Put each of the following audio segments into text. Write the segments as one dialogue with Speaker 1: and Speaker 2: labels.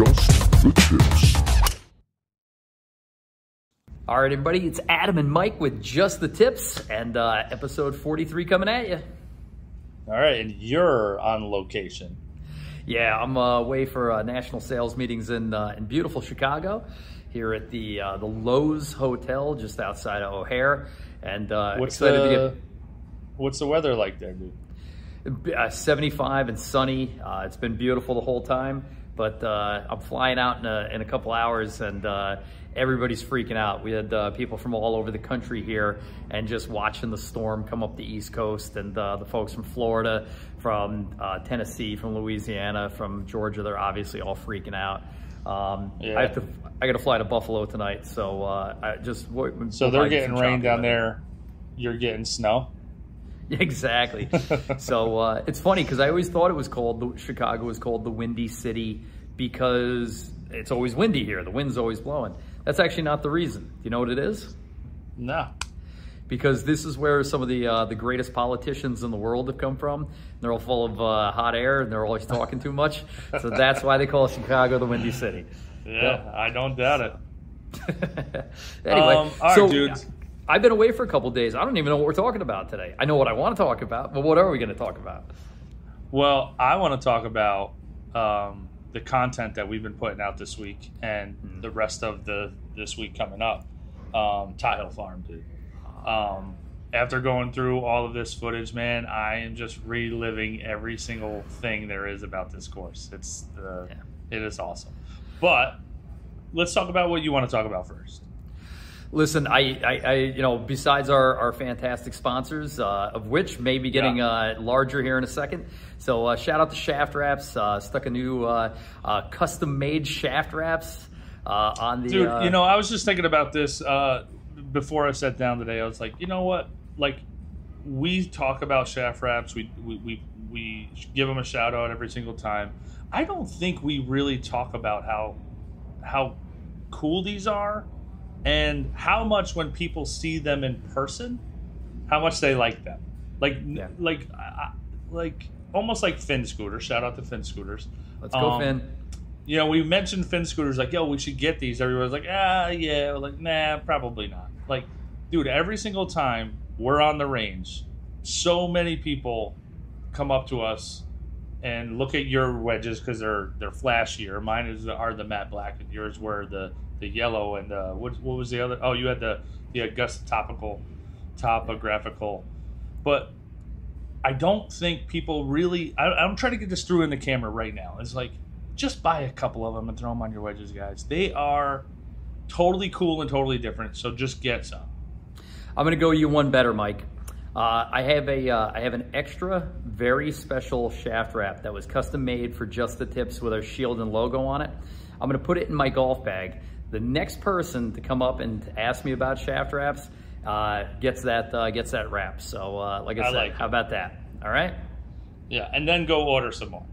Speaker 1: Just the Tips.
Speaker 2: All right, everybody, it's Adam and Mike with Just the Tips, and episode 43 coming at you.
Speaker 3: All right, and you're on location.
Speaker 2: Yeah, I'm away for national sales meetings in beautiful Chicago, here at the Lowe's Hotel just outside of O'Hare, and
Speaker 3: What's
Speaker 2: excited
Speaker 3: the weather like there, dude?
Speaker 2: 75 and sunny. It's been beautiful the whole time, but I'm flying out in a couple hours, and everybody's freaking out. We had people from all over the country here and just watching the storm come up the East Coast, and the folks from Florida, from Tennessee, from Louisiana, from Georgia, they're obviously all freaking out. I got to fly to Buffalo tonight, so
Speaker 3: So they're getting rain down there. You're getting snow.
Speaker 2: Exactly. So it's funny because I always thought Chicago was called the Windy City because it's always windy here. The wind's always blowing. That's actually not the reason. Do you know what it is?
Speaker 3: No.
Speaker 2: Because this is where some of the greatest politicians in the world have come from. They're all full of hot air, and they're always talking too much. So that's why they call Chicago the Windy City.
Speaker 3: Yeah, I don't doubt it.
Speaker 2: Anyway,
Speaker 3: all right, dudes.
Speaker 2: I've been away for a couple days. I don't even know what we're talking about today. I know what I want to talk about, but what are we going to talk about?
Speaker 3: Well, I want to talk about the content that we've been putting out this week and the rest of this week coming up. Tot Hill Farm, dude. After going through all of this footage, man, I am just reliving every single thing there is about this course. It is awesome. But let's talk about what you want to talk about first.
Speaker 2: Listen, I besides our fantastic sponsors, of which may be getting larger here in a second. So shout out to Shaft Wraps. Stuck a new custom-made Shaft Wraps on the.
Speaker 3: Dude, I was just thinking about this before I sat down today. I was like, you know what? Like, we talk about Shaft Wraps. We give them a shout out every single time. I don't think we really talk about how cool these are. And how much when people see them in person, how much they like them, like almost like Finn scooters. Shout out to Finn scooters.
Speaker 2: Let's go, Finn.
Speaker 3: We mentioned Finn scooters, like, yo, we should get these. Everybody's like, yeah, like, nah, probably not. Like, dude, every single time we're on the range, so many people come up to us and look at your wedges because they're flashier. Mine are the matte black, and yours were the yellow, and what was the other? Oh, you had the Augusta topographical. But I don't think people really. I'm trying to get this through in the camera right now. It's like, just buy a couple of them and throw them on your wedges, guys. They are totally cool and totally different. So just get some.
Speaker 2: I'm gonna go you one better, Mike. I have an extra, very special shaft wrap that was custom made for Just the Tips with our shield and logo on it. I'm gonna put it in my golf bag. The next person to come up and ask me about shaft wraps gets that wrap. So like I said, how about that? All right?
Speaker 3: Yeah, and then go order some more.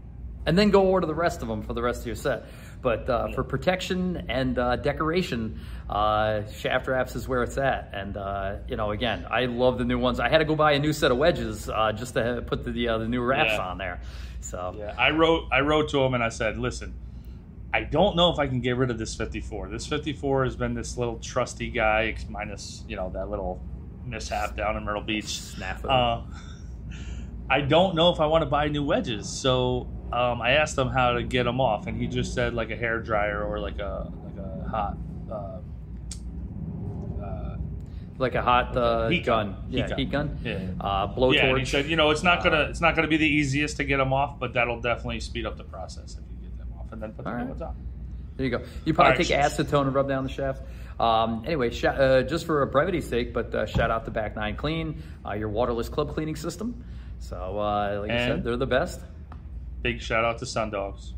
Speaker 2: And then go order the rest of them for the rest of your set. But for protection and decoration, shaft wraps is where it's at. And again, I love the new ones. I had to go buy a new set of wedges just to put the new wraps on there. So
Speaker 3: yeah, I wrote to him and I said, listen, I don't know if I can get rid of this 54. This 54 has been this little trusty guy, minus that little mishap down in Myrtle Beach.
Speaker 2: Snafu.
Speaker 3: I don't know if I want to buy new wedges, so I asked him how to get them off, and he just said like a hair dryer or like a hot
Speaker 2: heat gun. Heat gun.
Speaker 3: Yeah.
Speaker 2: Blowtorch.
Speaker 3: Yeah, and he said, it's not gonna be the easiest to get them off, but that'll definitely speed up the process if you get them off and then put the new ones on.
Speaker 2: There you go. You probably take acetone and rub down the shaft. Anyway, just for brevity's sake, but shout out to Back 9 Clean, your waterless club cleaning system. So, like I said, they're the best.
Speaker 3: Big shout out to Sundogs.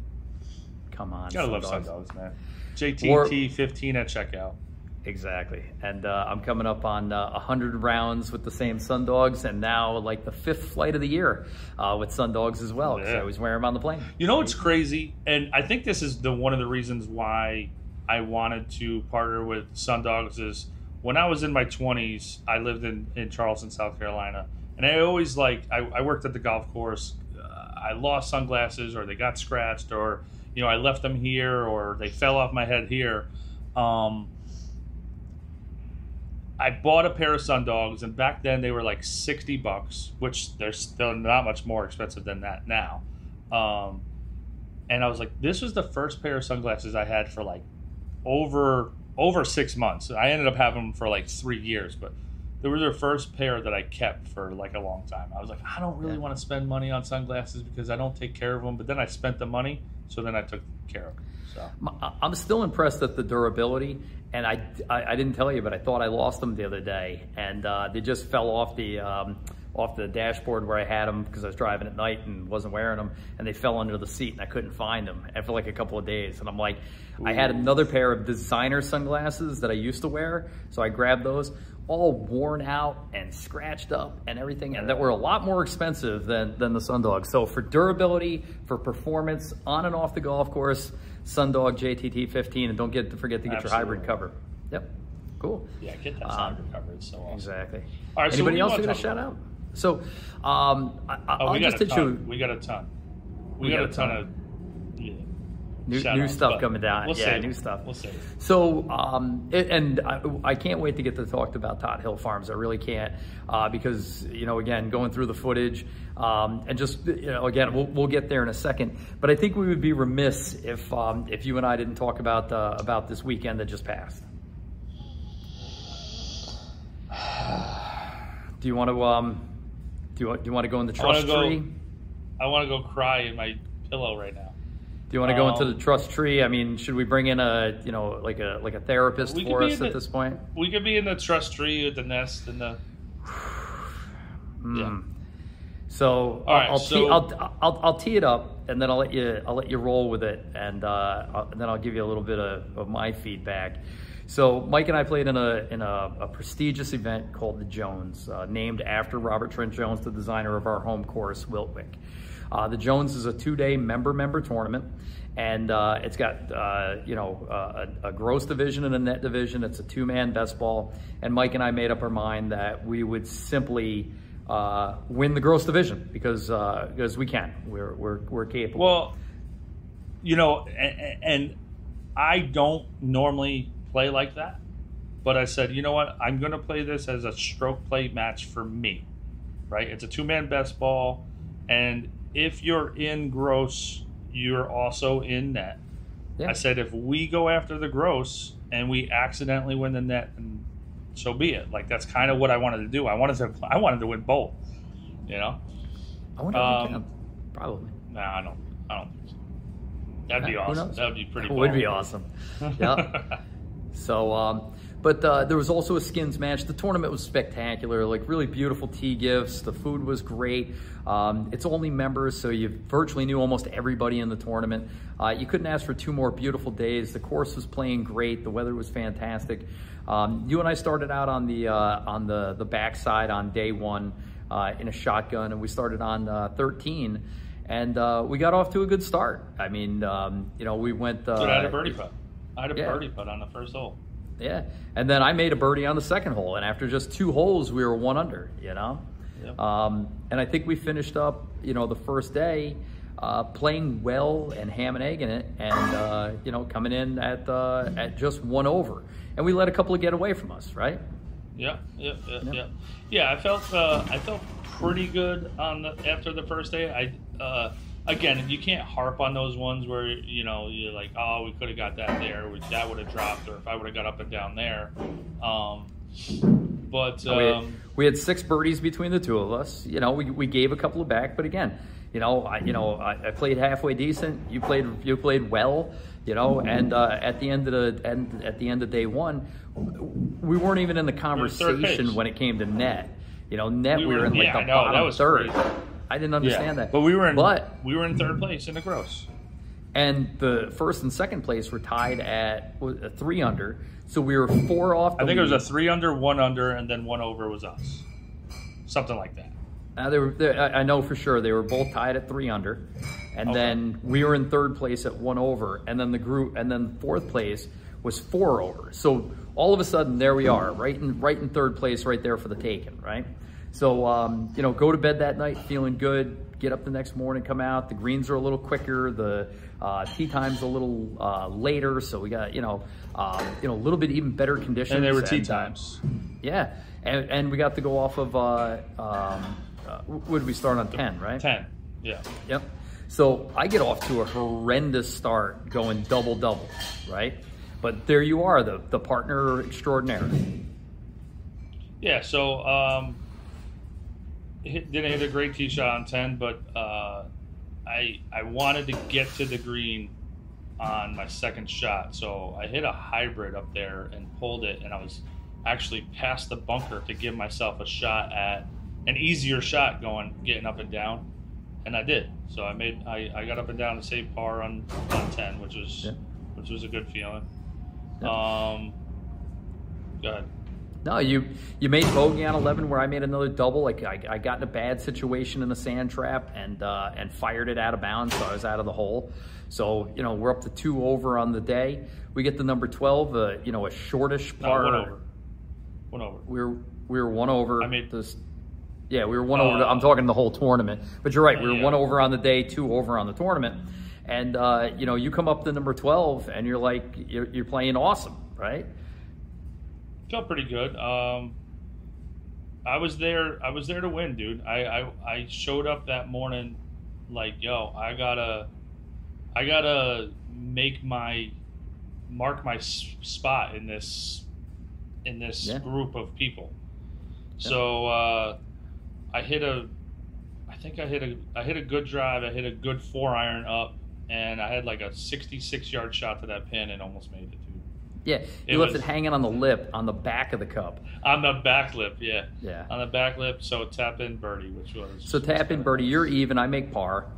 Speaker 2: Come on,
Speaker 3: gotta love Sundogs, man. JTT 15 at checkout.
Speaker 2: Exactly. And I'm coming up on 100 rounds with the same Sundogs, and now like the 5th flight of the year with Sundogs as well, because I always wear them on the plane.
Speaker 3: You know what's crazy? And I think this is one of the reasons why I wanted to partner with Sundogs is when I was in my 20s, I lived in Charleston, South Carolina. And I always I worked at the golf course. I lost sunglasses or they got scratched or, I left them here or they fell off my head here. I bought a pair of Sundogs, and back then they were like $60, which they're still not much more expensive than that now. And I was like, this was the first pair of sunglasses I had for like over 6 months. I ended up having them for like 3 years, but they were the first pair that I kept for like a long time. I was like, I don't really want to spend money on sunglasses because I don't take care of them. But then I spent the money, so then I took care of them. So
Speaker 2: I'm still impressed at the durability. And I didn't tell you, but I thought I lost them the other day, and they just fell off the dashboard where I had them because I was driving at night and wasn't wearing them, and they fell under the seat, and I couldn't find them after like a couple of days. And I'm like, I had another pair of designer sunglasses that I used to wear, so I grabbed those, all worn out and scratched up and everything, and that were a lot more expensive than the Sundogs. So for durability, for performance on and off the golf course, Sundog JTT 15, and don't forget to get your hybrid cover. Yep, cool.
Speaker 3: Yeah, get that hybrid cover. It's so awesome.
Speaker 2: Exactly.
Speaker 3: All right.
Speaker 2: Anybody
Speaker 3: so
Speaker 2: else get a shout out? So,
Speaker 3: we got a ton. We got a ton of
Speaker 2: new stuff coming down. New stuff.
Speaker 3: We'll see.
Speaker 2: So, I can't wait to get to talk about Tot Hill Farms. I really can't, because again, going through the footage, and just again, we'll get there in a second. But I think we would be remiss if you and I didn't talk about this weekend that just passed. Do you want to do you want to go in the trust tree?
Speaker 3: I want to go cry in my pillow right now.
Speaker 2: Do you want to go into the trust tree? I mean, should we bring in a like a therapist for us at this point?
Speaker 3: We could be in the trust tree with the nest and the. Yeah.
Speaker 2: So
Speaker 3: all right,
Speaker 2: I'll tee it up, and then I'll let you roll with it, and then I'll give you a little bit of my feedback. So Mike and I played in a prestigious event called the Jones, named after Robert Trent Jones, the designer of our home course, Wiltwyck. The Jones is a 2-day member tournament, and it's got a gross division and a net division. It's a 2-man best ball, and Mike and I made up our mind that we would simply win the gross division because we can. We're capable.
Speaker 3: Well, and I don't normally play like that, but I said, you know what? I'm going to play this as a stroke play match for me, right? It's a 2-man best ball, and if you're in gross, you're also in net. Yeah. I said, if we go after the gross and we accidentally win the net, and so be it. Like, that's kind of what I wanted to do. I wanted to win both.
Speaker 2: I wonder if we can. Probably.
Speaker 3: No, I don't think so. That'd be awesome. That'd be pretty.
Speaker 2: It would be awesome. Yeah. So, but there was also a skins match. The tournament was spectacular, like really beautiful tee gifts. The food was great. It's only members, so you virtually knew almost everybody in the tournament. You couldn't ask for 2 more beautiful days. The course was playing great. The weather was fantastic. You and I started out on the backside on day 1 in a shotgun, and we started on 13, and we got off to a good start. I mean, we went.
Speaker 3: I had a birdie putt. I had a birdie putt on the first hole.
Speaker 2: Yeah, and then I made a birdie on the second hole, and after just 2 holes, we were 1 under. Yep. And I think we finished up, the first day playing well and ham and egg in it, and coming in at just 1 over, and we let a couple of get away from us, right?
Speaker 3: Yeah. I felt pretty good after the first day. Again, you can't harp on those ones where you're like, oh, we could have got that there, that would have dropped, or if I would have got up and down there.
Speaker 2: We had 6 birdies between the 2 of us. We gave a couple of back, but again, I played halfway decent. You played well. And at the end of day 1, we weren't even in the conversation when it came to net. We were in like the bottom third. Crazy. I didn't understand that.
Speaker 3: But we were in 3rd place in the gross.
Speaker 2: And the first and second place were tied at 3 under. So we were 4 off the
Speaker 3: I think
Speaker 2: lead.
Speaker 3: it was a 3 under, 1 under, and then 1 over was us. Something like that.
Speaker 2: I know for sure they were both tied at 3 under. And then we were in 3rd place at 1 over. And then 4th place was 4 over. So all of a sudden, there we are, right in 3rd place, right there for the taking, right? So, you know, go to bed that night feeling good, get up the next morning, come out. The greens are a little quicker. The tee time's a little later. So we got, you know, a little bit even better conditions.
Speaker 3: And they were tee times.
Speaker 2: Yeah. And we got to go off of, what did we start on? 10, right?
Speaker 3: 10, yeah.
Speaker 2: Yep. So I get off to a horrendous start going double, right? But there you are, the partner extraordinaire.
Speaker 3: Yeah, so didn't hit a great tee shot on 10, but I wanted to get to the green on my second shot. So I hit a hybrid up there and pulled it, and I was actually past the bunker to give myself a shot at an easier shot getting up and down, and I did. So I got up and down to save par on 10, which was a good feeling. Go ahead.
Speaker 2: No, you made bogey on 11 where I made another double. Like I got in a bad situation in a sand trap and fired it out of bounds, so I was out of the hole. So, you know, we're up to 2 over on the day. We get the number 12, you know, a shortish par.
Speaker 3: No, 1 over.
Speaker 2: We were 1 over.
Speaker 3: I made
Speaker 2: this. Yeah, we were 1 over. I'm talking the whole tournament. But you're right. We were 1 over on the day, 2 over on the tournament. And, you know, you come up to number 12 and you're like, you're playing awesome, right?
Speaker 3: Felt pretty good. I was there to win, dude. I showed up that morning like, yo, I gotta mark my spot in this group of people. So I hit a good drive. I hit a good 4-iron up, and I had like a 66-yard shot to that pin and almost made it.
Speaker 2: Yeah, you left it hanging on the lip, on the back of the cup.
Speaker 3: On the back lip, yeah.
Speaker 2: Yeah.
Speaker 3: On the back lip, so tap in birdie, which was...
Speaker 2: So tap in birdie, you're even, I make par.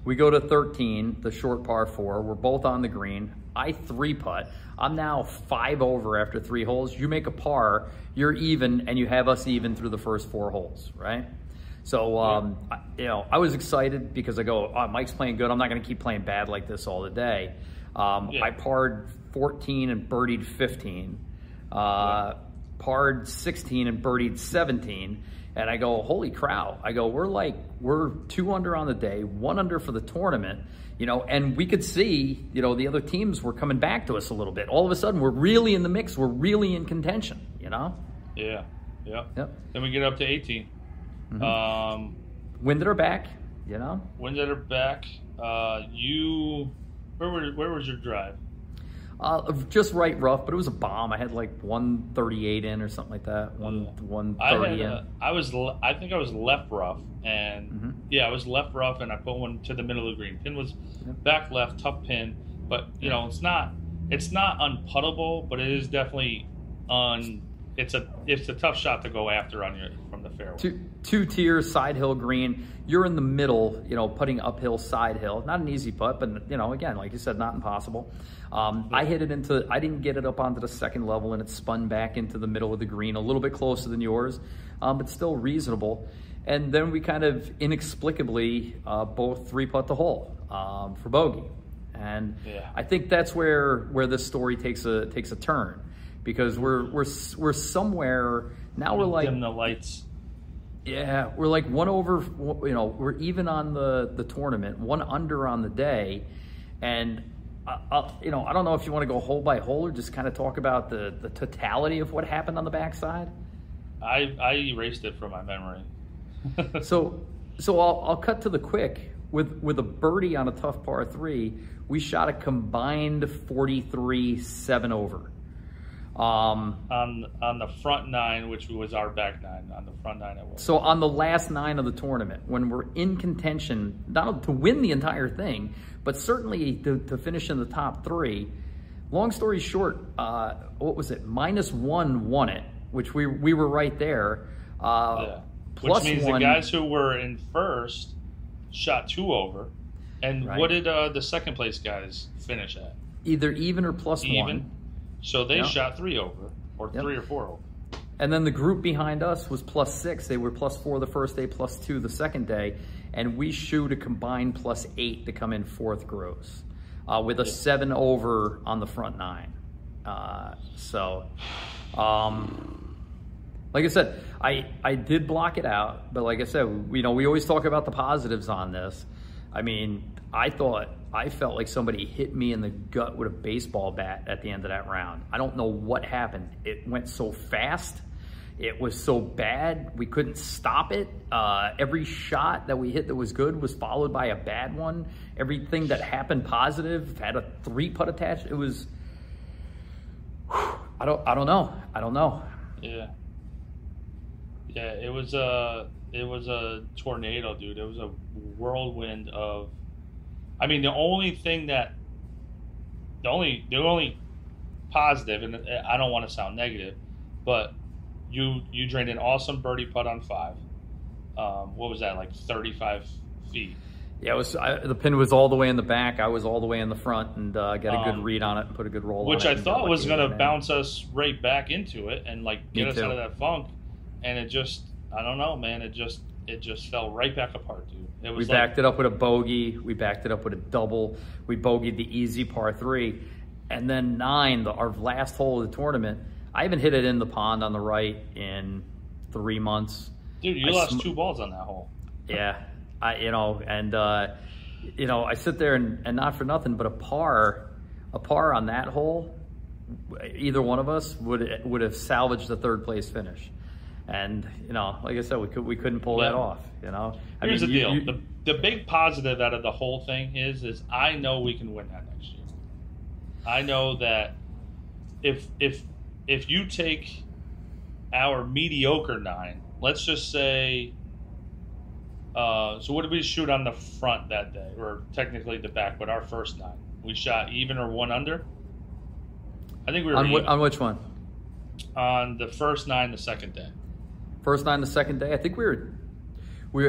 Speaker 2: We go to 13, the short par 4. We're both on the green. I 3-putt. I'm now 5 over after 3 holes. You make a par, you're even, and you have us even through the first 4 holes, right? So, you know, I was excited because I go, oh, Mike's playing good. I'm not going to keep playing bad like this all the day. I parred 14 and birdied 15, parred 16 and birdied 17, and I go, holy cow. I go, we're 2 under on the day, 1 under for the tournament, you know, and we could see, you know, the other teams were coming back to us a little bit. All of a sudden, we're really in the mix. We're really in contention, you know?
Speaker 3: Yeah.
Speaker 2: Yep.
Speaker 3: Then we get up to 18.
Speaker 2: Mm-hmm. Wind at our back, you know?
Speaker 3: Wind at our back. Where was your drive?
Speaker 2: Just right rough, but it was a bomb. I had like 138 in or something like that. 130 in.
Speaker 3: I think I was left rough, and I was left rough, and I put one to the middle of the green. Pin was back left, tough pin, but you know it's not unputtable, but it is definitely It's a tough shot to go after from the fairway.
Speaker 2: Two tiers, side hill green. You're in the middle, you know, putting uphill side hill. Not an easy putt, but you know, again, like you said, not impossible. I hit it I didn't get it up onto the second level, and it spun back into the middle of the green, a little bit closer than yours, but still reasonable. And then we kind of inexplicably both 3-putt the hole for bogey. And I think that's where this story takes a turn. Because we're somewhere now. We're like
Speaker 3: dim the lights.
Speaker 2: Yeah, we're like 1 over. You know, we're even on the tournament, 1 under on the day, and you know, I don't know if you want to go hole by hole or just kind of talk about the totality of what happened on the backside.
Speaker 3: I erased it from my memory.
Speaker 2: so I'll cut to the quick. With a birdie on a tough par 3, we shot a combined 43 7 over.
Speaker 3: On the front 9, which was our back 9, on the front 9 it was.
Speaker 2: So on the last 9 of the tournament, when we're in contention, not to win the entire thing, but certainly to finish in the top 3. Long story short, what was it? -1 won it, which we were right there.
Speaker 3: Which means
Speaker 2: +1,
Speaker 3: the guys who were in first shot 2 over. And what did the second place guys finish at?
Speaker 2: Either even or +1.
Speaker 3: So they shot 3 over, or 3 or 4 over.
Speaker 2: And then the group behind us was +6. They were +4 the first day, +2 the second day. And we shoot a combined +8 to come in 4th gross with a 7 over on the front 9. Like I said, I did block it out, but like I said, we always talk about the positives on this. I mean, I felt like somebody hit me in the gut with a baseball bat at the end of that round. I don't know what happened. It went so fast. It was so bad. We couldn't stop it. Every shot that we hit that was good was followed by a bad one. Everything that happened positive had a 3-putt attached. It was, I don't know.
Speaker 3: Yeah. Yeah, it was a tornado, dude. It was a whirlwind of, I mean, the only positive, and I don't want to sound negative, but you drained an awesome birdie putt on 5. What was that, like 35 feet?
Speaker 2: Yeah, it was. The pin was all the way in the back. I was all the way in the front, and got a good read on it and put a good roll on it.
Speaker 3: Which I thought was going to bounce us right back into it and like get us out of that funk. And it just, I don't know, man. It just fell right back apart, dude. It was
Speaker 2: we backed it up with a bogey. We backed it up with a double. We bogeyed the easy par 3. And then 9, our last hole of the tournament, I haven't hit it in the pond on the right in 3 months.
Speaker 3: Dude, you lost 2 balls on that hole.
Speaker 2: Yeah. I sit there and not for nothing, but a par on that hole, either one of us would have salvaged the 3rd place finish. And, like I said, we couldn't pull that off,
Speaker 3: Here's the deal. The big positive out of the whole thing is I know we can win that next year. I know that if you take our mediocre 9, let's just say, so what did we shoot on the front that day? Or technically the back, but our first 9. We shot even or 1 under? I think we were even.
Speaker 2: On which one?
Speaker 3: On the first 9 the second day.
Speaker 2: First 9 the second day? I think we were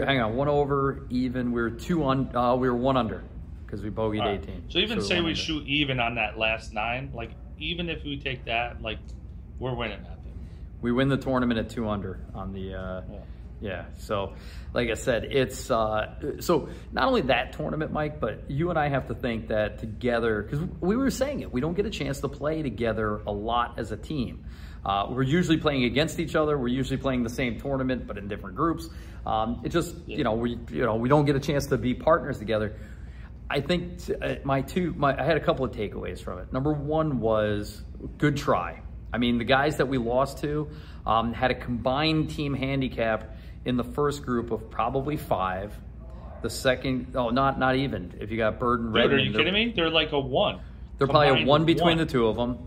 Speaker 2: hang on, 1 over, even. We were 1 under because we bogeyed 18.
Speaker 3: So even say we shoot even on that last 9, like even if we take that, like we're winning that thing.
Speaker 2: We win the tournament at 2 under on the yeah. So like I said, it's so not only that tournament, Mike, but you and I have to think that together, because we were saying it, we don't get a chance to play together a lot as a team. We're usually playing against each other. We're usually playing the same tournament, but in different groups. It just, we don't get a chance to be partners together. I think I had a couple of takeaways from it. Number 1 was good try. I mean, the guys that we lost to had a combined team handicap in the first group of probably 5. The second, not even. If you got Bird and Redmond.
Speaker 3: Dude, are you kidding me? They're like a 1.
Speaker 2: They're probably a 1 between the 2 of them.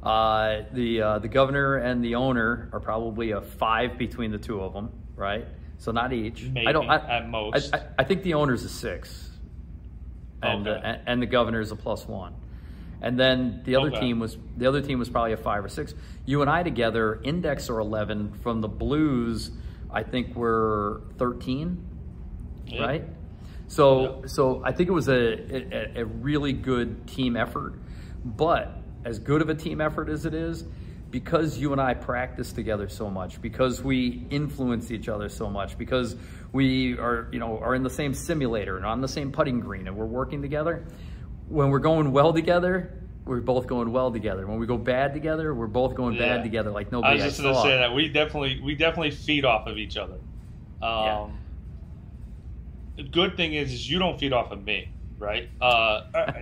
Speaker 2: The governor and the owner are probably a 5 between the 2 of them, right? So not each.
Speaker 3: Maybe, at most.
Speaker 2: I think the owner's a 6, and
Speaker 3: okay.
Speaker 2: And the governor's a +1, and then the other team was probably a 5 or 6. You and I together, index are 11 from the Blues. I think we're 13, right? So I think it was a really good team effort, but as good of a team effort as it is, because you and I practice together so much, because we influence each other so much, because we are in the same simulator and on the same putting green and we're working together. When we're going well together, we're both going well together. When we go bad together, we're both going bad together. Like nobody.
Speaker 3: I was just going to say that we definitely feed off of each other. The good thing is you don't feed off of me, right?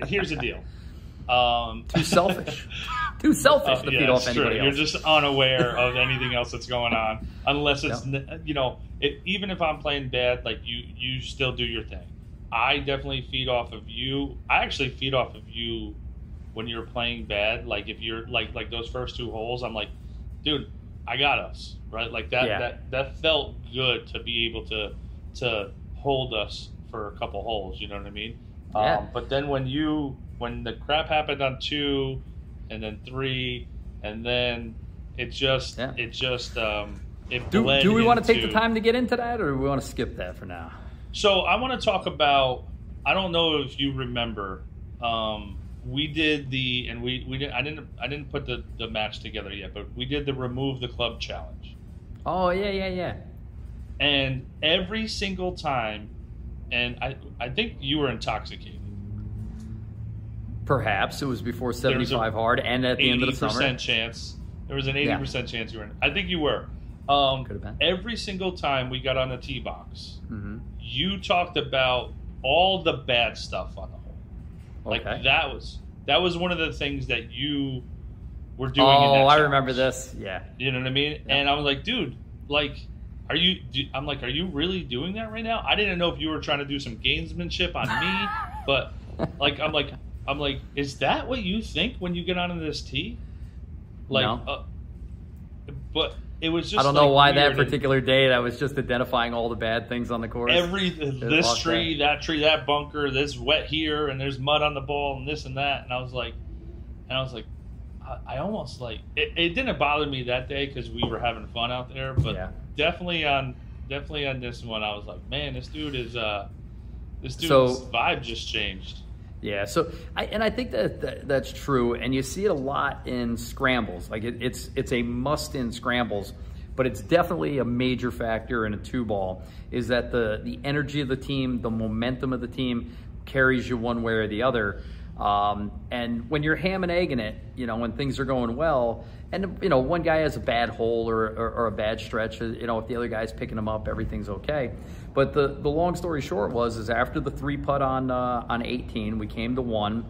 Speaker 3: Here's the deal.
Speaker 2: Too selfish. Too selfish to feed off anybody else.
Speaker 3: You're just unaware of anything else that's going on, unless it's even if I'm playing bad, like you still do your thing. I definitely feed off of you. I actually feed off of you when you're playing bad. Like if you're like those first 2 holes, I'm like, dude, I got us, right? Like that felt good to be able to hold us for a couple holes. You know what I mean?
Speaker 2: Yeah.
Speaker 3: But then when the crap happened on 2, and then 3, and then it bled.
Speaker 2: Do we want to take the time to get into that, or do we want to skip that for now?
Speaker 3: So I want to talk about. I don't know if you remember. We did I didn't put the match together yet, but we did the remove the club challenge.
Speaker 2: Oh yeah.
Speaker 3: And every single time, and I think you were intoxicated.
Speaker 2: Perhaps it was before 75 hard and at the end of the summer.
Speaker 3: 80% chance. There was an 80% chance you were in. I think you were.
Speaker 2: Could have been.
Speaker 3: Every single time we got on the tee box, you talked about all the bad stuff on the hole. Like
Speaker 2: Okay.
Speaker 3: that was one of the things that you were doing.
Speaker 2: Oh,
Speaker 3: in that
Speaker 2: I
Speaker 3: challenge.
Speaker 2: remember this. Yeah.
Speaker 3: You know what I mean?
Speaker 2: Yeah.
Speaker 3: And I was like, dude, like, are you really doing that right now? I didn't know if you were trying to do some gamesmanship on me, but like, I'm like, is that what you think when you get onto this tee? Like,
Speaker 2: No.
Speaker 3: But it was just.
Speaker 2: I don't know why
Speaker 3: weird.
Speaker 2: that particular day I was just identifying all the bad things on the course.
Speaker 3: This tree, that bunker, this wet here, and there's mud on the ball, and this and that, and I was like, I almost like it didn't bother me that day because we were having fun out there, but definitely on this one, I was like, man, this dude's vibe just changed.
Speaker 2: Yeah, so I think that's true, and you see it a lot in scrambles. Like it's a must in scrambles, but it's definitely a major factor in a 2-ball. Is that the energy of the team, the momentum of the team carries you one way or the other. And when you're ham and egging it, when things are going well, and one guy has a bad hole or a bad stretch, if the other guy's picking him up, everything's okay. But the long story short is after the 3-putt on 18, we came to 1.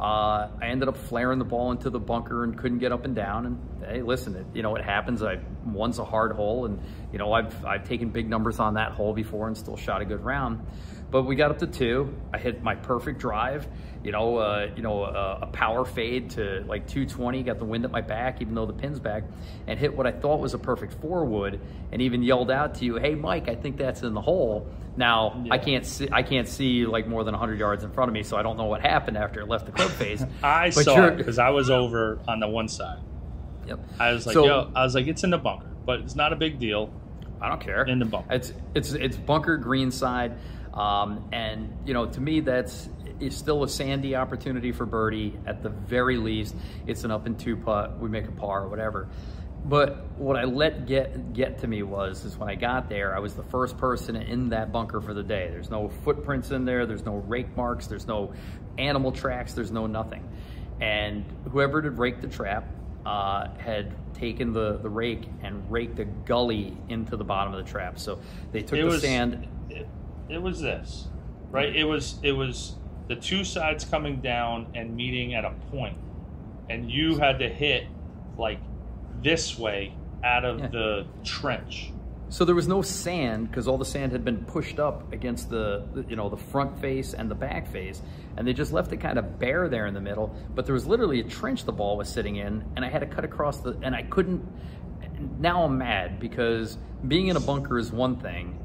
Speaker 2: I ended up flaring the ball into the bunker and couldn't get up and down. And hey, listen, it happens. One's a hard hole, and I've taken big numbers on that hole before and still shot a good round. But we got up to 2. I hit my perfect drive, a power fade to like 220, got the wind at my back, even though the pin's back, and hit what I thought was a perfect 4-wood, and even yelled out to you, "Hey, Mike, I think that's in the hole." Now, I can't see like more than 100 yards in front of me, so I don't know what happened after it left the club face.
Speaker 3: I saw it because I was over on the one side.
Speaker 2: Yep.
Speaker 3: I was like, it's in the bunker, but it's not a big deal.
Speaker 2: I don't care.
Speaker 3: In the bunker.
Speaker 2: It's bunker green side. And to me, it's still a sandy opportunity for birdie. At the very least, it's an up and 2-putt. We make a par or whatever. But what I let get to me is when I got there, I was the first person in that bunker for the day. There's no footprints in there. There's no rake marks. There's no animal tracks. There's no nothing. And whoever did rake the trap had taken the rake and raked a gully into the bottom of the trap. So they took the sand.
Speaker 3: It was this, right? It was the 2 sides coming down and meeting at a point, and you had to hit like this way out of the trench.
Speaker 2: So there was no sand because all the sand had been pushed up against the front face and the back face, and they just left it kind of bare there in the middle. But there was literally a trench the ball was sitting in, and I had to cut across and I couldn't. Now I'm mad because being in a bunker is one thing.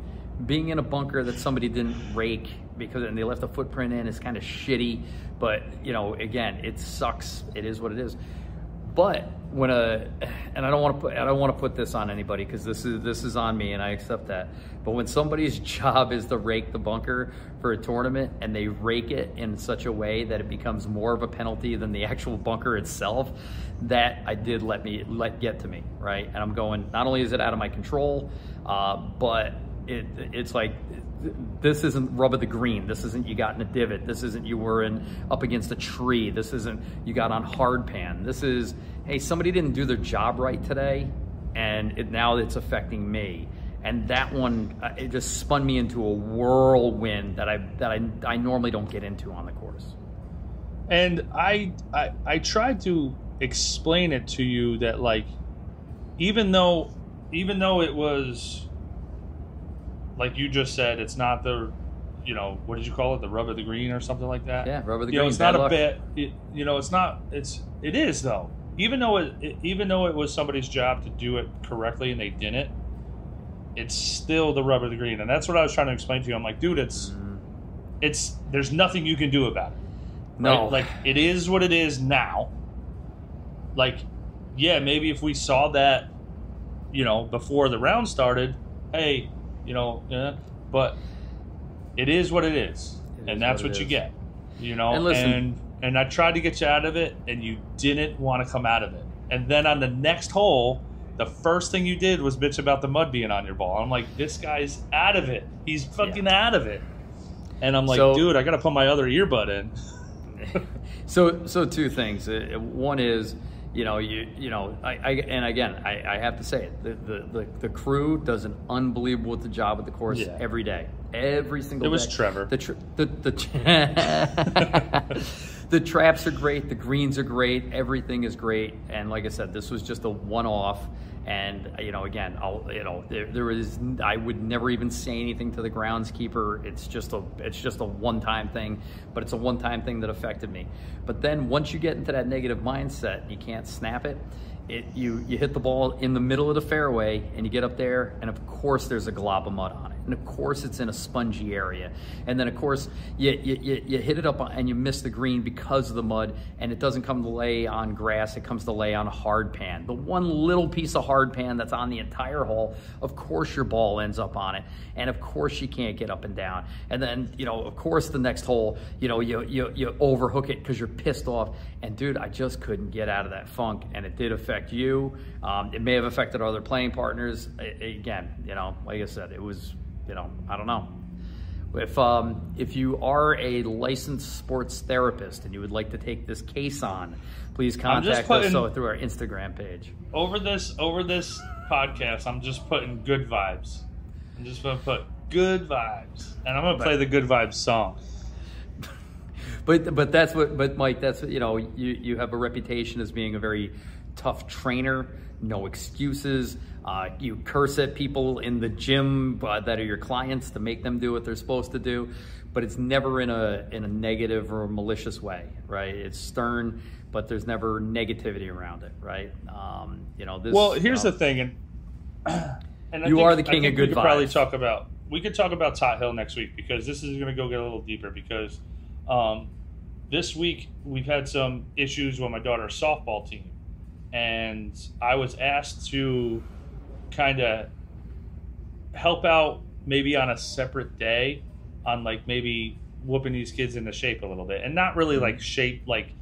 Speaker 2: Being in a bunker that somebody didn't rake and they left a footprint in is kind of shitty. But again, it sucks. It is what it is. But and I don't want to put this on anybody because this is on me and I accept that. But when somebody's job is to rake the bunker for a tournament and they rake it in such a way that it becomes more of a penalty than the actual bunker itself, that I did let get to me, right? And I'm going, not only is it out of my control, but it's like, this isn't rub of the green. This isn't you got in a divot. This isn't you were up against a tree. This isn't you got on hard pan. This is, hey, somebody didn't do their job right today, and now it's affecting me. And that one, it just spun me into a whirlwind that I normally don't get into on the course.
Speaker 3: And I tried to explain it to you that, like, even though it was, like you just said, it's not the, what did you call it? The rub of the green or something like that?
Speaker 2: Yeah, rub of the green.
Speaker 3: It's not a bit, it is though. Even though it was somebody's job to do it correctly and they didn't, it's still the rub of the green. And that's what I was trying to explain to you. I'm like, dude, there's nothing you can do about it. Right?
Speaker 2: No.
Speaker 3: Like, it is what it is now. Like, yeah, maybe if we saw that, before the round started, hey, but it is what it is, and that's what you get,
Speaker 2: And listen,
Speaker 3: and I tried to get you out of it, and you didn't want to come out of it. And then on the next hole, the first thing you did was bitch about the mud being on your ball. I'm like, this guy's out of it. He's fucking out of it. And I'm like, dude, I got to put my other earbud in.
Speaker 2: So 2 things. One is, And again, I have to say it. The crew does an unbelievable job with the course every day, every single day.
Speaker 3: It was Trevor.
Speaker 2: The traps are great. The greens are great. Everything is great. And like I said, this was just a one-off. And again, I would never even say anything to the groundskeeper. It's just a one-time thing, but it's a one-time thing that affected me. But then once you get into that negative mindset, you can't snap it. You hit the ball in the middle of the fairway, and you get up there, and of course there's a glob of mud on it, and of course it's in a spongy area, and then of course you hit it up and you miss the green because of the mud, and it doesn't come to lay on grass, it comes to lay on a hard pan. The one little piece of hard pan that's on the entire hole, of course your ball ends up on it, and of course you can't get up and down. And then of course the next hole, you overhook it because you're pissed off. And dude, I just couldn't get out of that funk, and it did affect you. It may have affected other playing partners. Again, like I said, it was, I don't know. If you are a licensed sports therapist and you would like to take this case on, please contact us through our Instagram page.
Speaker 3: Over this podcast, I'm just putting good vibes. I'm just going to put good vibes, and I'm going to play the good vibes song.
Speaker 2: But Mike, that's what, you have a reputation as being a very tough trainer, no excuses. You curse at people in the gym that are your clients to make them do what they're supposed to do, but it's never in a negative or malicious way, right? It's stern, but there's never negativity around it, right?
Speaker 3: Here's the thing, and
Speaker 2: you are the king of good vibes.
Speaker 3: We could talk about Tot Hill next week, because this is going to go get a little deeper, because this week we've had some issues with my daughter's softball team, and I was asked to kind of help out maybe on a separate day on maybe whooping these kids into shape a little bit, and not really shape like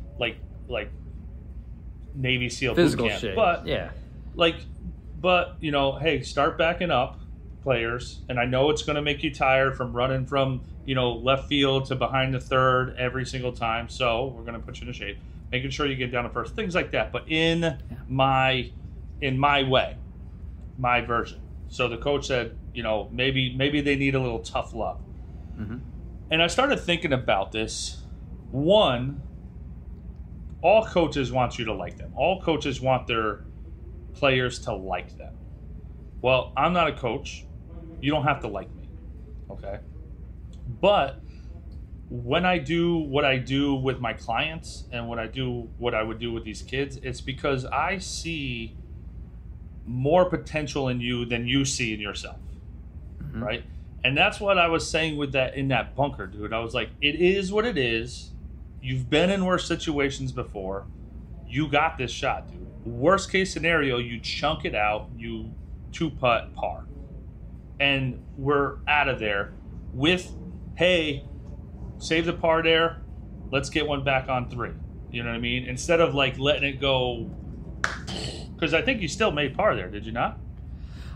Speaker 3: Navy SEAL
Speaker 2: physical
Speaker 3: boot camp,
Speaker 2: shape,
Speaker 3: but hey, start backing up, players. And I know it's going to make you tired from running from left field to behind the third every single time, so we're going to put you into shape, making sure you get down to first, things like that, but in my way, my version. So the coach said, maybe they need a little tough love. Mm-hmm. And I started thinking about this. One, all coaches want you to like them. All coaches want their players to like them. Well, I'm not a coach. You don't have to like me, okay? But when I do what I do with my clients and what I would do with these kids, it's because I see more potential in you than you see in yourself, mm-hmm. right? And that's what I was saying with that in that bunker, dude. I was like, it is what it is. You've been in worse situations before. You got this shot, dude. Worst case scenario, you chunk it out, you 2-putt par. And we're out of there with, hey, save the par there, let's get one back on 3. You know what I mean? Instead of letting it go, because I think you still made par there, did you not?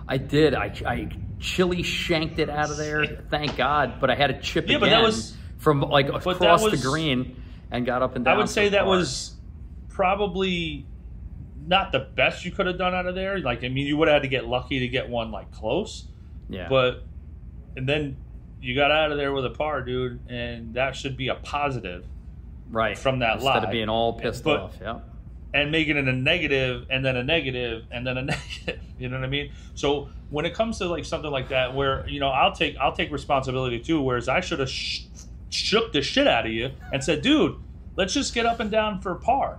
Speaker 2: I did. I chili shanked it out of there, thank God, but I had to chip again,
Speaker 3: but that was,
Speaker 2: from across the green and got up and down.
Speaker 3: I would say that was probably not the best you could have done out of there. You would have had to get lucky to get one close. Yeah. And then you got out of there with a par, dude, and that should be a positive,
Speaker 2: right?
Speaker 3: From that lie,
Speaker 2: instead of being all pissed off, yeah.
Speaker 3: And making it a negative, and then a negative, and then a negative. You know what I mean? So when it comes to something like that, where I'll take responsibility too. Whereas I should have shook the shit out of you and said, dude, let's just get up and down for par.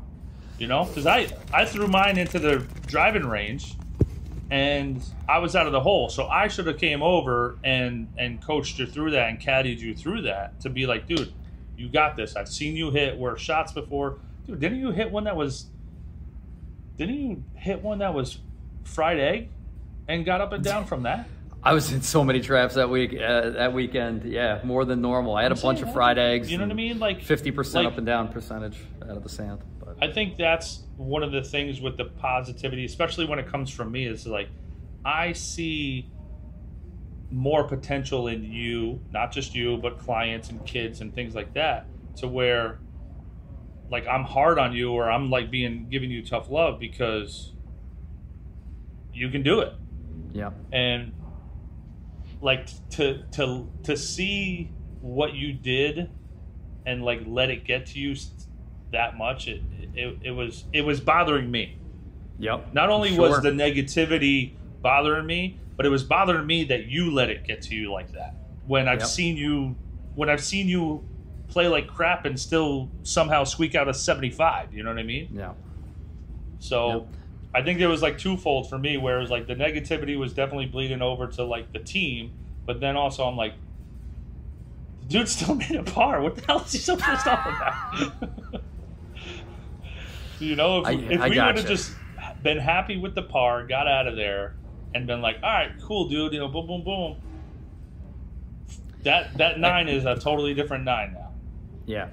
Speaker 3: Because I threw mine into the driving range, and I was out of the hole. So I should have came over and coached you through that and caddied you through that to be like, dude, you got this. I've seen you hit worse shots before. Dude, didn't you hit one that was fried egg and got up and down from that?
Speaker 2: I was in so many traps that weekend. Yeah, more than normal. I had a bunch of fried eggs.
Speaker 3: You know what I mean?
Speaker 2: 50% up and down percentage out of the sand. But
Speaker 3: I think that's one of the things with the positivity, especially when it comes from me, is I see more potential in you, not just you, but clients and kids and things like that, to where like I'm hard on you or I'm like giving you tough love because you can do it.
Speaker 2: Yeah.
Speaker 3: And like to see what you did and like let it get to you that much, it was bothering me.
Speaker 2: Yep.
Speaker 3: Not only was the negativity bothering me, but it was bothering me that you let it get to you like that. When I've seen you play like crap and still somehow squeak out a 75, you know what I mean?
Speaker 2: Yeah.
Speaker 3: So I think it was like twofold for me, where it was like the negativity was definitely bleeding over to like the team, but then also I'm like, the dude still made a par. What the hell is he so pissed off about? You know, if we would have just been happy with the par, got out of there, and been like, all right, cool, dude, you know, boom, boom, boom. That 9 is a totally different 9 now.
Speaker 2: Yeah.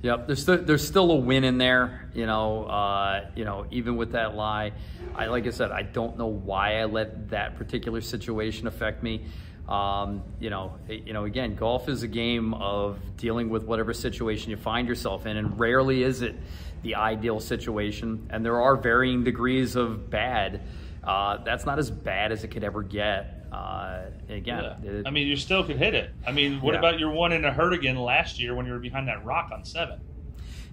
Speaker 2: Yep. There's still a win in there, you know, even with that lie. Like I said, I don't know why I let that particular situation affect me. You know, again, golf is a game of dealing with whatever situation you find yourself in, and rarely is it the ideal situation. And there are varying degrees of bad. That's not as bad as it could ever get. Again,
Speaker 3: I mean, you still could hit it. I mean, what about your one in a Hertigan last year when you were behind that rock on 7?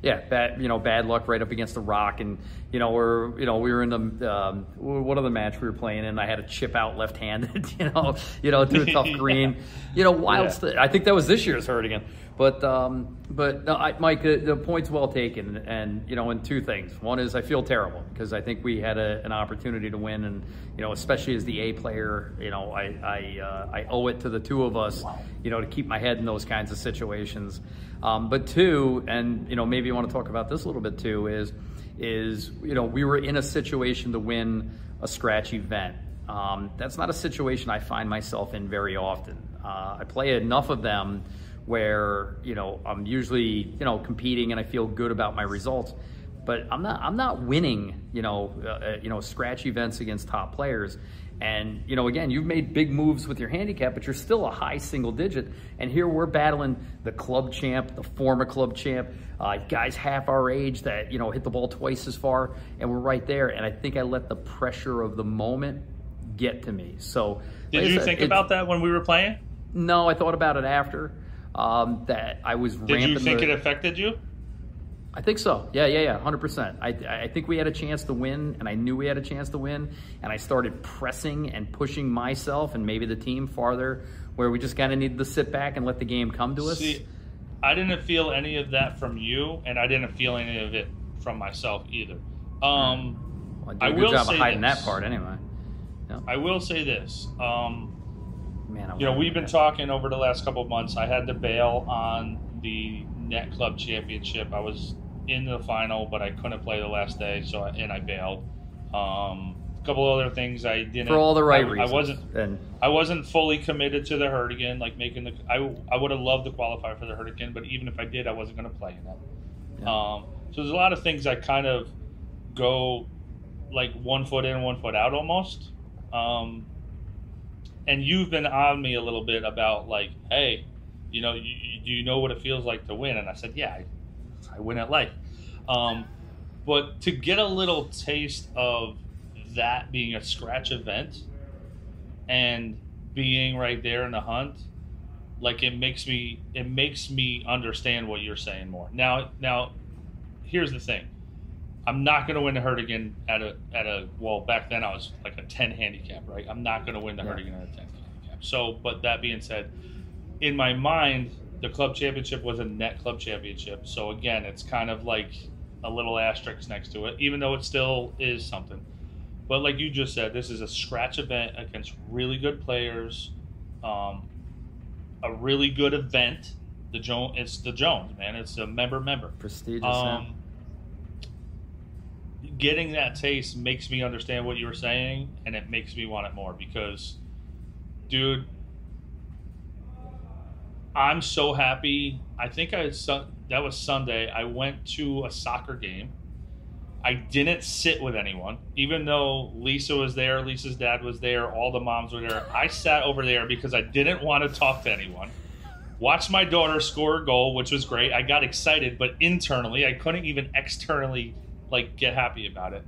Speaker 2: Yeah, bad luck right up against the rock, and we were in the one of the match we were playing, and I had a chip out left-handed, to a tough green, I think that was this year's Hertigan, but no, Mike, the point's well taken, and in two things. One is I feel terrible because I think we had an opportunity to win, and especially as the A player, I owe it to the two of us, to keep my head in those kinds of situations. But two, and maybe you want to talk about this a little bit too, is we were in a situation to win a scratch event. That's not a situation I find myself in very often. I play enough of them where I'm usually competing and I feel good about my results, but I'm not winning scratch events against top players. And, again, you've made big moves with your handicap, but you're still a high single digit. And here we're battling the club champ, the former club champ, guys half our age that, hit the ball twice as far, and we're right there. And I think I let the pressure of the moment get to me. So,
Speaker 3: did you think about that when we were playing?
Speaker 2: No, I thought about it after. That I was ramping.
Speaker 3: Did you think it affected you?
Speaker 2: I think so. Yeah, 100%. I think we had a chance to win, and I knew we had a chance to win, and I started pressing and pushing myself and maybe the team farther, where we just kind of needed to sit back and let the game come to us.
Speaker 3: See, I didn't feel any of that from you, and I didn't feel any of it from myself either.
Speaker 2: Well, I did a good job of hiding that part anyway. Yeah.
Speaker 3: I will say this.
Speaker 2: Man,
Speaker 3: we've been talking over the last couple of months. I had to bail on the Net Club Championship. I was in the final, but I couldn't play the last day, I bailed. A couple other things I didn't
Speaker 2: for all the right reasons.
Speaker 3: I wasn't fully committed to the Hertigan, like I would have loved to qualify for the Hertigan, but even if I did, I wasn't going to play in it. Yeah. So there's a lot of things I kind of go like 1 foot in, 1 foot out almost. And you've been on me a little bit about like, hey, do you know what it feels like to win? And I said, yeah, I win at life. But to get a little taste of that being a scratch event and being right there in the hunt, like it makes me understand what you're saying more. Now, here's the thing. I'm not going to win the Hertigan at a well, back then I was like a 10 handicap, right? I'm not going to win the Hertigan at a 10 handicap. So, but that being said, in my mind, the club championship was a net club championship. So again, it's kind of like a little asterisk next to it, even though it still is something. But like you just said, this is a scratch event against really good players, a really good event. It's the Jones, man. It's a member.
Speaker 2: Prestigious.
Speaker 3: Getting that taste makes me understand what you were saying, and it makes me want it more because, dude, I'm so happy. I think that was Sunday. I went to a soccer game. I didn't sit with anyone, even though Lisa was there, Lisa's dad was there, all the moms were there. I sat over there because I didn't want to talk to anyone. watched my daughter score a goal, which was great. I got excited, but internally, I couldn't even externally get happy about it.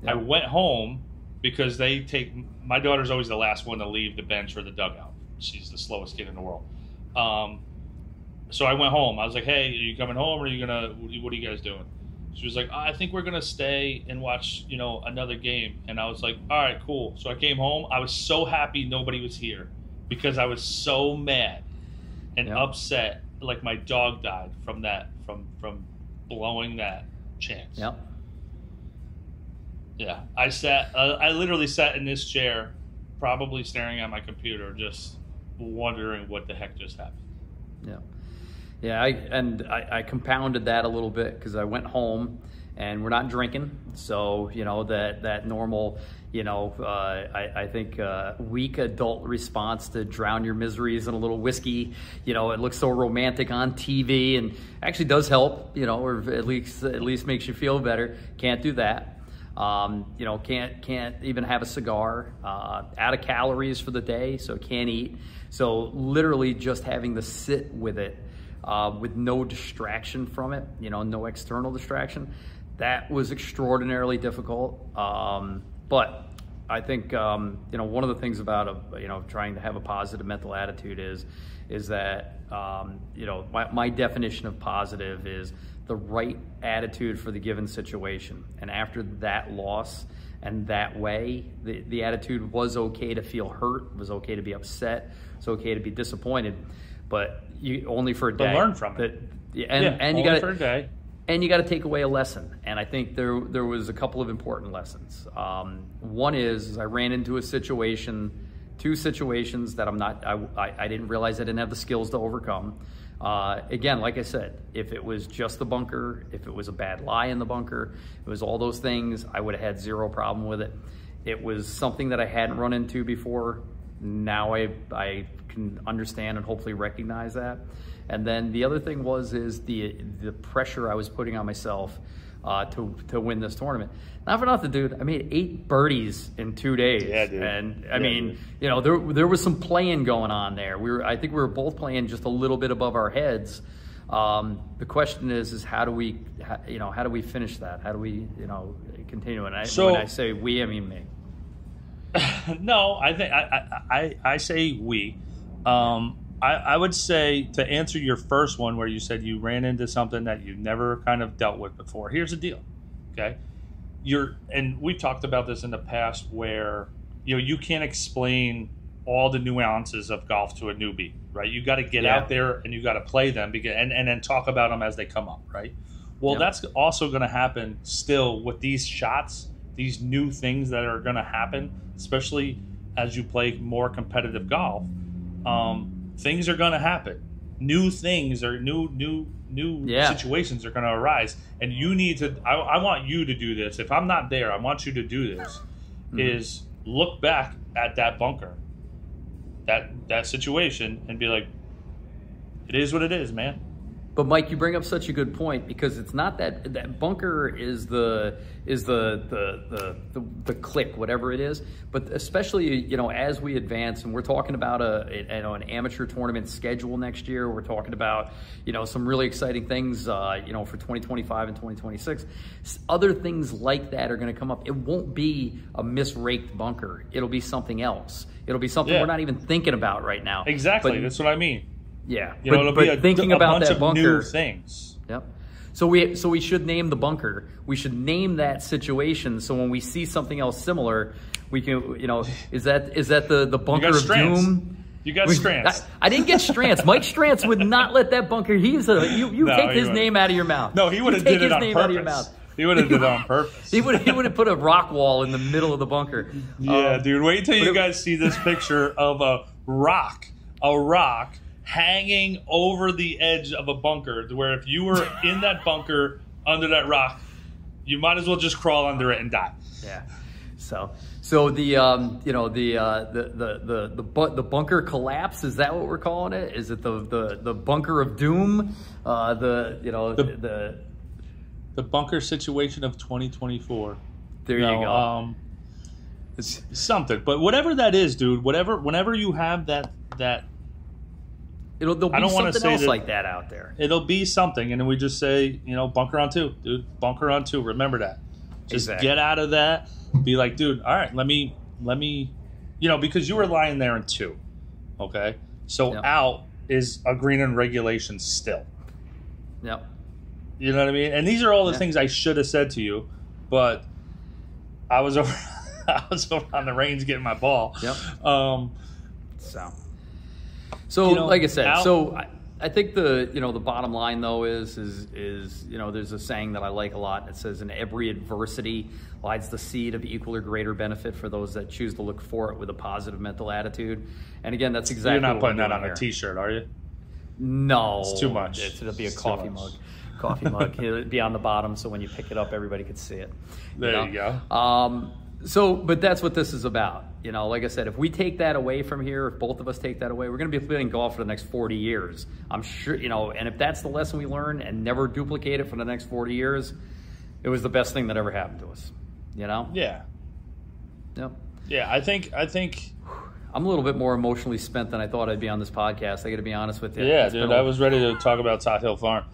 Speaker 3: Yeah. I went home because my daughter's always the last one to leave the bench or the dugout. She's the slowest kid in the world. So I went home. I was like, hey, are you coming home or what are you guys doing? She was like, I think we're going to stay and watch, another game. And I was like, all right, cool. So I came home. I was so happy nobody was here because I was so mad and upset. Like my dog died from from blowing that chance.
Speaker 2: Yep.
Speaker 3: Yeah. I literally sat in this chair, probably staring at my computer, just wondering what the heck just happened.
Speaker 2: Yeah. Yeah, I compounded that a little bit because I went home and we're not drinking. So, that normal, I think weak adult response to drown your miseries in a little whiskey. It looks so romantic on TV and actually does help, or at least makes you feel better. Can't do that. Can't even have a cigar, out of calories for the day, so can't eat. So literally just having to sit with it, with no distraction from it, no external distraction, that was extraordinarily difficult. But I think, one of the things about, trying to have a positive mental attitude is that, my definition of positive is the right attitude for the given situation. And after that loss and that way, the attitude was okay to feel hurt, it was okay to be upset, it's okay to be disappointed, but you only for a day.
Speaker 3: But learn from it.
Speaker 2: And you
Speaker 3: got for a day.
Speaker 2: And you got to take away a lesson. And I think there was a couple of important lessons. One is I ran into two situations that I didn't realize I didn't have the skills to overcome. Again, like I said, if it was just the bunker, if it was a bad lie in the bunker, it was all those things, I would have had zero problem with it. It was something that I hadn't run into before. Now I can understand and hopefully recognize that. And then the other thing is the pressure I was putting on myself to win this tournament. Not for nothing, dude. I made 8 birdies in 2 days.
Speaker 3: Yeah, dude.
Speaker 2: And I mean, there was some playing going on there. I think we were both playing just a little bit above our heads. The question is how do we finish that? How do we, continue? And when I say we, I mean me.
Speaker 3: No, I think I say we. I would say, to answer your first one where you said you ran into something that you never kind of dealt with before, here's the deal, okay? And we've talked about this in the past where, you can't explain all the nuances of golf to a newbie, right? You got to get out there and you got to play them and then talk about them as they come up, right? Well, that's also going to happen still with these shots, these new things that are going to happen, especially as you play more competitive golf. Things are going to happen. New things or new situations are going to arise, and you need to. I want you to do this. If I'm not there, I want you to do this. Is look back at that bunker, that situation, and be like, it is what it is, man.
Speaker 2: But Mike, you bring up such a good point, because it's not that bunker is the click, whatever it is. But especially, as we advance, and we're talking about an amateur tournament schedule next year. We're talking about, some really exciting things, for 2025 and 2026. Other things like that are going to come up. It won't be a misraked bunker. It'll be something else. It'll be something we're not even thinking about right now.
Speaker 3: Exactly. That's what I mean.
Speaker 2: Yeah,
Speaker 3: it'll be
Speaker 2: thinking about
Speaker 3: bunch
Speaker 2: that
Speaker 3: of
Speaker 2: bunker,
Speaker 3: new things.
Speaker 2: Yep. So we should name the bunker. We should name that situation. So when we see something else similar, we can, is that the bunker of doom?
Speaker 3: You got Strantz.
Speaker 2: I didn't get Strantz. Mike Strantz would not let that bunker. You take his name out of your mouth.
Speaker 3: No, he would have did it on purpose. He would have did it on purpose.
Speaker 2: He would have put a rock wall in the middle of the bunker.
Speaker 3: Yeah, dude. Wait till you guys see this picture of a rock hanging over the edge of a bunker, where if you were in that bunker under that rock, you might as well just crawl under it and die.
Speaker 2: Yeah. So the bunker collapse, is that what we're calling it? Is it the bunker of doom? The
Speaker 3: bunker situation of 2024.
Speaker 2: There you go.
Speaker 3: It's something, but whatever that is, dude. Whenever you have that
Speaker 2: There'll be something else like that out there.
Speaker 3: It'll be something, and then we just say, bunker on 2, dude. Bunker on 2. Remember that. Just get out of that. Be like, dude, all right, let me, because you were lying there in 2, okay? So out is a green and regulation still.
Speaker 2: Yep.
Speaker 3: You know what I mean? And these are all the things I should have said to you, but I was over on the range getting my ball.
Speaker 2: Yep. So like I said, I think the bottom line though is there's a saying that I like a lot. It says, "In every adversity lies the seed of equal or greater benefit for those that choose to look for it with a positive mental attitude." And again, that's exactly.
Speaker 3: You're not putting that on
Speaker 2: here.
Speaker 3: A T-shirt, are you?
Speaker 2: No,
Speaker 3: it's too much.
Speaker 2: It'll be a coffee mug. Coffee mug. It'll be on the bottom, so when you pick it up, everybody could see it.
Speaker 3: There you go.
Speaker 2: But that's what this is about. Like I said, if we take that away from here, if both of us take that away, we're going to be playing golf for the next 40 years. I'm sure, and if that's the lesson we learn and never duplicate it for the next 40 years, it was the best thing that ever happened to us.
Speaker 3: Yeah.
Speaker 2: Yep.
Speaker 3: Yeah, I think
Speaker 2: I'm a little bit more emotionally spent than I thought I'd be on this podcast. I got to be honest with you.
Speaker 3: Yeah, dude, I was ready to talk about Tot Hill Farm.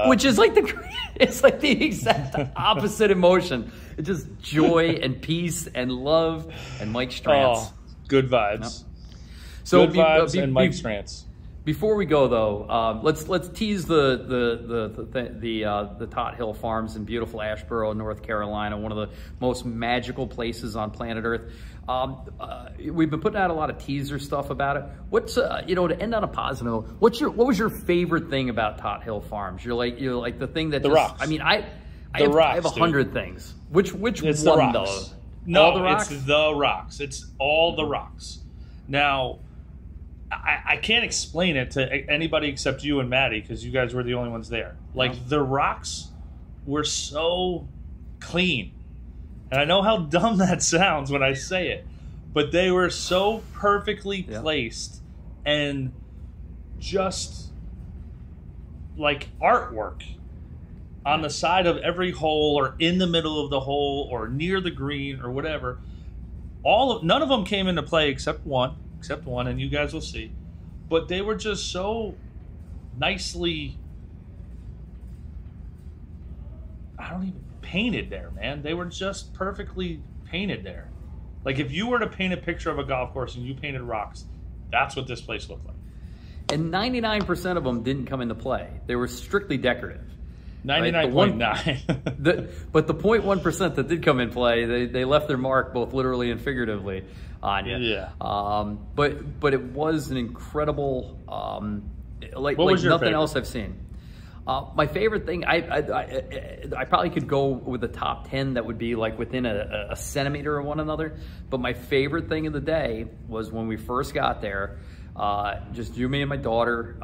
Speaker 2: Which is like the exact opposite emotion. It's just joy and peace and love and Mike Strantz.
Speaker 3: Oh, good vibes.
Speaker 2: Yep. So
Speaker 3: good vibes and Mike Strantz.
Speaker 2: Before we go though, let's tease the Tot Hill Farms in beautiful Asheboro, North Carolina, one of the most magical places on planet Earth. We've been putting out a lot of teaser stuff about it. What's to end on a positive note, what was your favorite thing about Tot Hill Farms? You're like the thing that
Speaker 3: rocks.
Speaker 2: I mean, I have 100 things. Which
Speaker 3: it's
Speaker 2: one
Speaker 3: the
Speaker 2: though?
Speaker 3: No,
Speaker 2: all the rocks?
Speaker 3: It's the rocks. It's all the rocks. Now, I can't explain it to anybody except you and Maddie because you guys were the only ones there. Like the rocks were so clean. And I know how dumb that sounds when I say it, but they were so perfectly placed and just like artwork on the side of every hole or in the middle of the hole or near the green or whatever. None of them came into play except one, and you guys will see. But they were just so nicely, painted there, man. They were just perfectly painted there. Like if you were to paint a picture of a golf course and you painted rocks, that's what this place looked like.
Speaker 2: And 99% of them didn't come into play. They were strictly decorative.
Speaker 3: 99.9.
Speaker 2: But the 0.1% that did come in play, they left their mark both literally and figuratively on you.
Speaker 3: Yeah.
Speaker 2: But it was an incredible, like
Speaker 3: nothing
Speaker 2: favorite? Else I've seen. My favorite thing, I probably could go with the top 10 that would be like within a centimeter of one another. But my favorite thing of the day was when we first got there. Just you, me, and my daughter.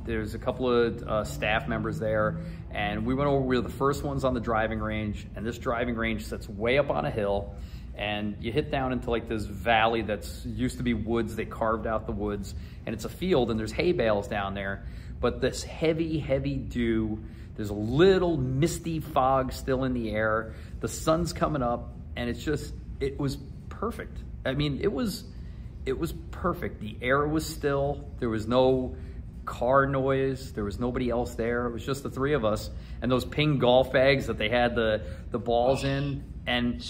Speaker 2: There's a couple of staff members there, and we went over. We were the first ones on the driving range, and this driving range sits way up on a hill, and you hit down into like this valley that's used to be woods. They carved out the woods, and it's a field, and there's hay bales down there. But this heavy, heavy dew. There's a little misty fog still in the air. The sun's coming up, and it was perfect. I mean, it was perfect. The air was still. There was no car noise. There was nobody else there. It was just the three of us and those ping golf bags that they had the balls in. And,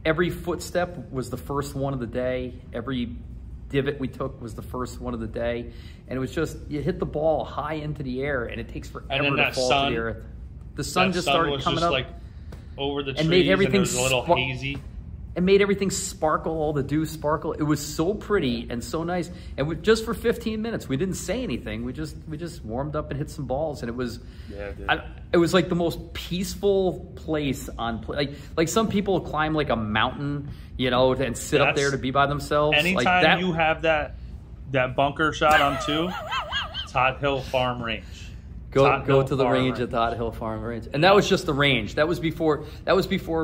Speaker 2: every footstep was the first one of the day. Every divot we took was the first one of the day. And it was just, you hit the ball high into the air and it takes forever to fall to the earth. The sun just started coming up.
Speaker 3: Like over the trees
Speaker 2: and made everything
Speaker 3: and it was a little hazy.
Speaker 2: And made everything sparkle, all the dew sparkle. It was so pretty and so nice. And just for 15 minutes, we didn't say anything. We just warmed up and hit some balls, and it was, it was like the most peaceful place on like some people climb like a mountain, and sit up there to be by themselves.
Speaker 3: Anytime you have that bunker shot on 2, Tot Hill Farm Range.
Speaker 2: Go to the range at Tot Hill Farm Range, and that was just the range. That was before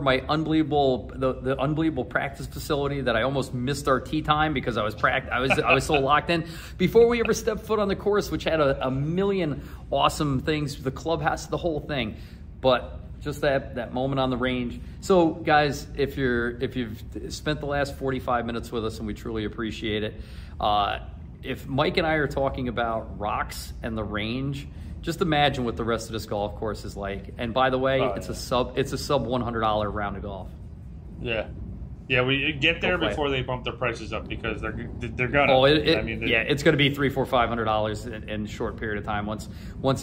Speaker 2: my unbelievable the unbelievable practice facility that I almost missed our tee time because I was so locked in. Before we ever stepped foot on the course, which had a million awesome things, the clubhouse, the whole thing, but just that moment on the range. So guys, if you've spent the last 45 minutes with us, and we truly appreciate it. if Mike and I are talking about rocks and the range, just imagine what the rest of this golf course is like. And by the way, it's a sub $100 round of golf.
Speaker 3: Yeah. Yeah, we get there before they bump their prices up, because they're gonna.
Speaker 2: Oh, it's going to be $300, $400, $500 in a short period of time once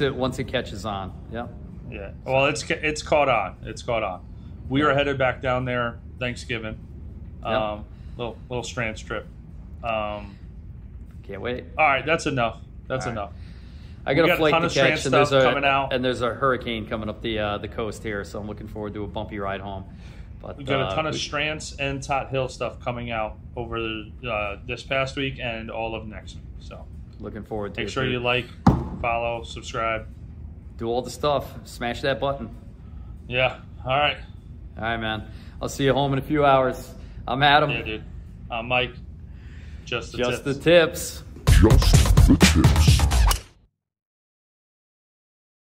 Speaker 2: it catches on. Yeah.
Speaker 3: Yeah. Well, it's caught on. It's caught on. We are headed back down there Thanksgiving. Little Strantz trip.
Speaker 2: Can't wait.
Speaker 3: All right, that's enough. That's enough.
Speaker 2: I got a flight to catch, and there's a hurricane coming up the coast here, so I'm looking forward to a bumpy ride home. But
Speaker 3: we've got a ton of Strantz and Tot Hill stuff coming out over this past week and all of next week. So
Speaker 2: looking forward to it.
Speaker 3: Make sure you like, follow, subscribe.
Speaker 2: Do all the stuff. Smash that button.
Speaker 3: Yeah. All right.
Speaker 2: All right, man. I'll see you home in a few hours. I'm Adam.
Speaker 3: Yeah, dude. I'm Mike. Just the
Speaker 2: tips.
Speaker 1: Just the tips.